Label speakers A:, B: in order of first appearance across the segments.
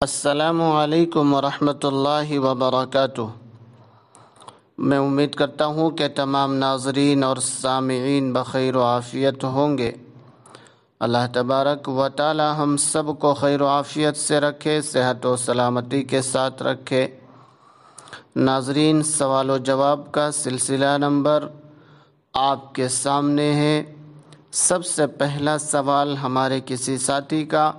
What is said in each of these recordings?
A: السلام علیکم ورحمۃ اللہ وبرکاتہ۔ میں امید کرتا ہوں کہ تمام ناظرین اور سامعین بخیر و عافیت ہوں گے۔ اللہ تبارک و تعالی ہم سب کو خیر و عافیت سے رکھے، صحت و سلامتی کے ساتھ رکھے۔ ناظرین، سوال و جواب کا سلسلہ نمبر آپ کے سامنے ہے۔ سب سے پہلا سوال ہمارے کسی ساتھی کا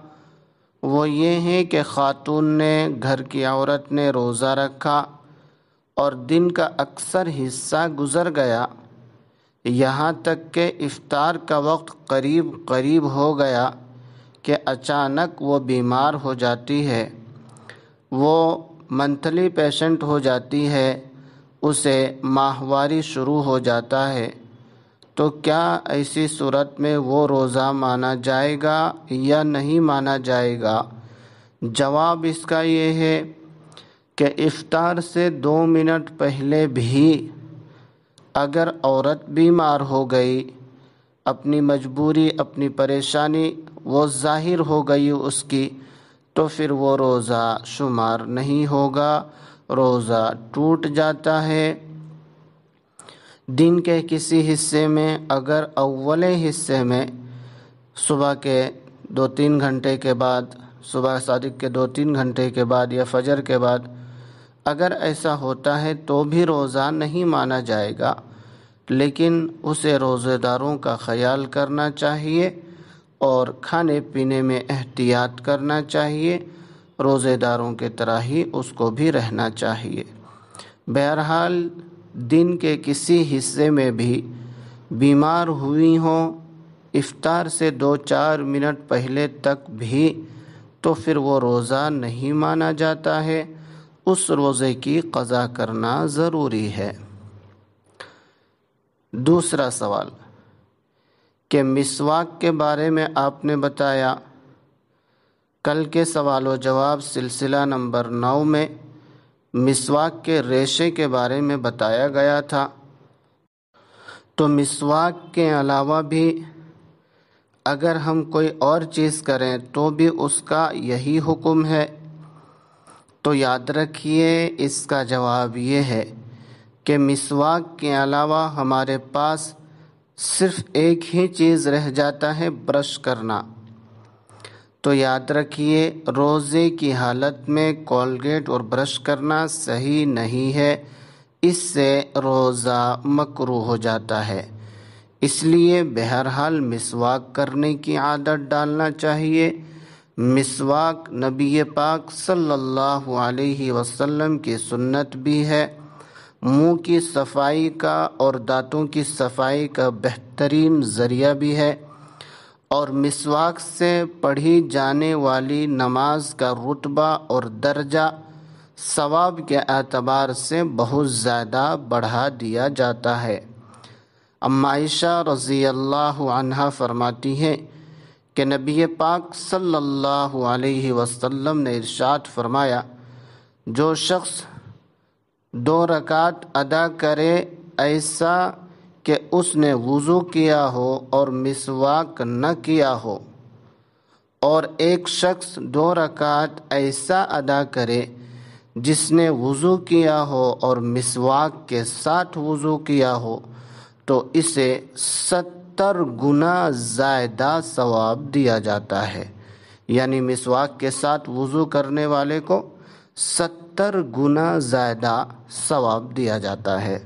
A: وہ یہ ہے کہ خاتون نے، گھر کی عورت نے روزہ رکھا اور دن کا اکثر حصہ گزر گیا، یہاں تک کہ افطار کا وقت قریب ہو گیا کہ اچانک وہ بیمار ہو جاتی ہے، وہ منتھلی پیشنٹ ہو جاتی ہے، اسے ماہواری شروع ہو جاتا ہے، تو کیا ایسی صورت میں وہ روزہ مانا جائے گا یا نہیں مانا جائے گا؟ جواب اس کا یہ ہے کہ افطار سے 2 منٹ پہلے بھی اگر عورت بیمار ہو گئی، اپنی مجبوری، اپنی پریشانی وہ ظاہر ہو گئی اس کی، تو پھر وہ روزہ شمار نہیں ہوگا، روزہ ٹوٹ جاتا ہے۔ دن کے کسی حصے میں اگر اولے حصے میں صبح کے 2-3 گھنٹے کے بعد، صبح صادق کے 2-3 گھنٹے کے بعد یا فجر کے بعد اگر ایسا ہوتا ہے تو بھی روزہ نہیں مانا جائے گا، لیکن اسے روزے داروں کا خیال کرنا چاہیے اور کھانے پینے میں احتیاط کرنا چاہیے، روزے داروں کی طرح ہی اس کو بھی رہنا چاہیے۔ بہرحال دن کے کسی حصے میں بھی بیمار ہوئی ہوں افطار سے 2-4 منٹ پہلے تک بھی، تو پھر وہ روزہ نہیں مانا جاتا ہے، اس روزے کی قضا کرنا ضروری ہے۔ دوسرا سوال کہ مسواک کے بارے میں آپ نے بتایا، کل کے سوال و جواب سلسلہ نمبر 9 میں مسواک کے ریشے کے بارے میں بتایا گیا تھا، تو مسواک کے علاوہ بھی اگر ہم کوئی اور چیز کریں تو بھی اس کا یہی حکم ہے، تو یاد رکھیے اس کا جواب یہ ہے کہ مسواک کے علاوہ ہمارے پاس صرف ایک ہی چیز رہ جاتا ہے، برش کرنا۔ تو یاد رکھیے روزے کی حالت میں کولگیٹ اور برش کرنا صحیح نہیں ہے، اس سے روزہ مکروہ ہو جاتا ہے، اس لیے بہرحال مسواک کرنے کی عادت ڈالنا چاہیے۔ مسواک نبی پاک صلی اللہ علیہ وسلم کی سنت بھی ہے، منہ کی صفائی کا اور دانتوں کی صفائی کا بہترین ذریعہ بھی ہے، اور مسواک سے پڑھی جانے والی نماز کا رتبہ اور درجہ ثواب کے اعتبار سے بہت زیادہ بڑھا دیا جاتا ہے۔ اما عائشہ رضی اللہ عنہا فرماتی ہیں کہ نبی پاک صلی اللہ علیہ وسلم نے ارشاد فرمایا، جو شخص 2 رکعت ادا کرے ایسا کہ اس نے وضو کیا ہو اور مسواک نہ کیا ہو، اور ایک شخص 2 رکعت ایسا ادا کرے جس نے وضو کیا ہو اور مسواک کے ساتھ وضو کیا ہو، تو اسے 70 گنا زیادہ ثواب دیا جاتا ہے، یعنی مسواک کے ساتھ وضو کرنے والے کو 70 گنا زیادہ ثواب دیا جاتا ہے۔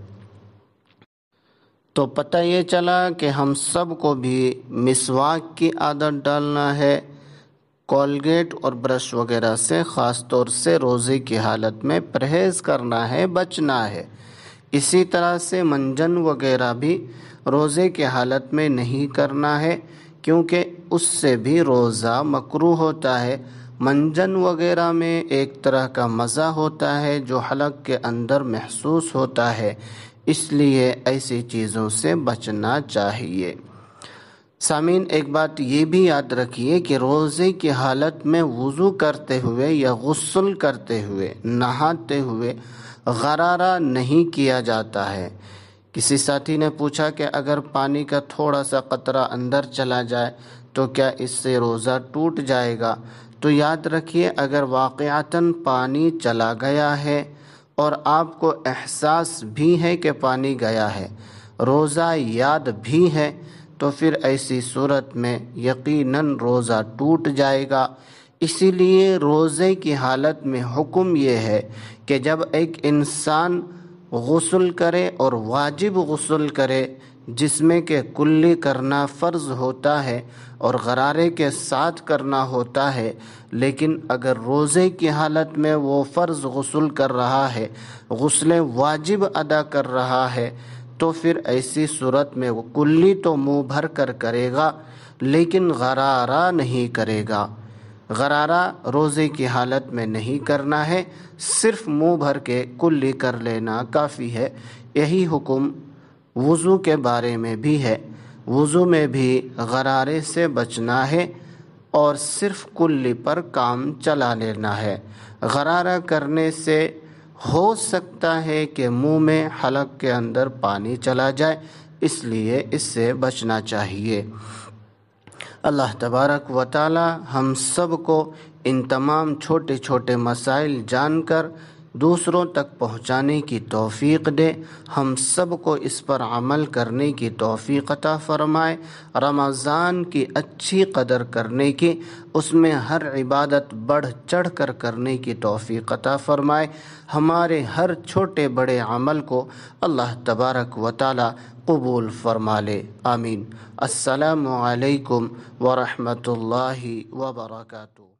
A: تو پتہ یہ چلا کہ ہم سب کو بھی مسواک کی عادت ڈالنا ہے، کولگیٹ اور برش وغیرہ سے خاص طور سے روزے کی حالت میں پرہیز کرنا ہے، بچنا ہے۔ اسی طرح سے منجن وغیرہ بھی روزے کی حالت میں نہیں کرنا ہے، کیونکہ اس سے بھی روزہ مکروہ ہوتا ہے۔ منجن وغیرہ میں ایک طرح کا مزہ ہوتا ہے جو حلق کے اندر محسوس ہوتا ہے، اس لیے ایسی چیزوں سے بچنا چاہیے۔ سامعین، ایک بات یہ بھی یاد رکھیے کہ روزے کی حالت میں وضو کرتے ہوئے یا غسل کرتے ہوئے، نہاتے ہوئے غرارہ نہیں کیا جاتا ہے۔ کسی ساتھی نے پوچھا کہ اگر پانی کا تھوڑا سا قطرہ اندر چلا جائے تو کیا اس سے روزہ ٹوٹ جائے گا؟ تو یاد رکھیے اگر واقعتاً پانی چلا گیا ہے اور آپ کو احساس بھی ہے کہ پانی گیا ہے، روزہ یاد بھی ہے، تو پھر ایسی صورت میں یقیناً روزہ ٹوٹ جائے گا۔ اسی لیے روزے کی حالت میں حکم یہ ہے کہ جب ایک انسان غسل کرے اور واجب غسل کرے جس میں کہ کلی کرنا فرض ہوتا ہے اور غرارے کے ساتھ کرنا ہوتا ہے، لیکن اگر روزے کی حالت میں وہ فرض غسل کر رہا ہے، غسل واجب ادا کر رہا ہے، تو پھر ایسی صورت میں وہ کلی تو منہ بھر کر کرے گا لیکن غرارہ نہیں کرے گا۔ غرارہ روزے کی حالت میں نہیں کرنا ہے، صرف منہ بھر کے کلی کر لینا کافی ہے۔ یہی حکم وضو کے بارے میں بھی ہے۔ وضو میں بھی غرارے سے بچنا ہے اور صرف کلی پر کام چلا لینا ہے۔ غرارہ کرنے سے ہو سکتا ہے کہ منہ میں حلق کے اندر پانی چلا جائے، اس لیے اس سے بچنا چاہیے۔ اللہ تبارک و تعالی ہم سب کو ان تمام چھوٹے چھوٹے مسائل جان کر دوسروں تک پہنچانے کی توفیق دے، ہم سب کو اس پر عمل کرنے کی توفیق عطا فرمائے، رمضان کی اچھی قدر کرنے کی، اس میں ہر عبادت بڑھ چڑھ کر کرنے کی توفیق عطا فرمائے، ہمارے ہر چھوٹے بڑے عمل کو اللہ تبارک و تعالی قبول فرما لے، آمین۔ السلام علیکم ورحمۃ اللہ وبرکاتہ۔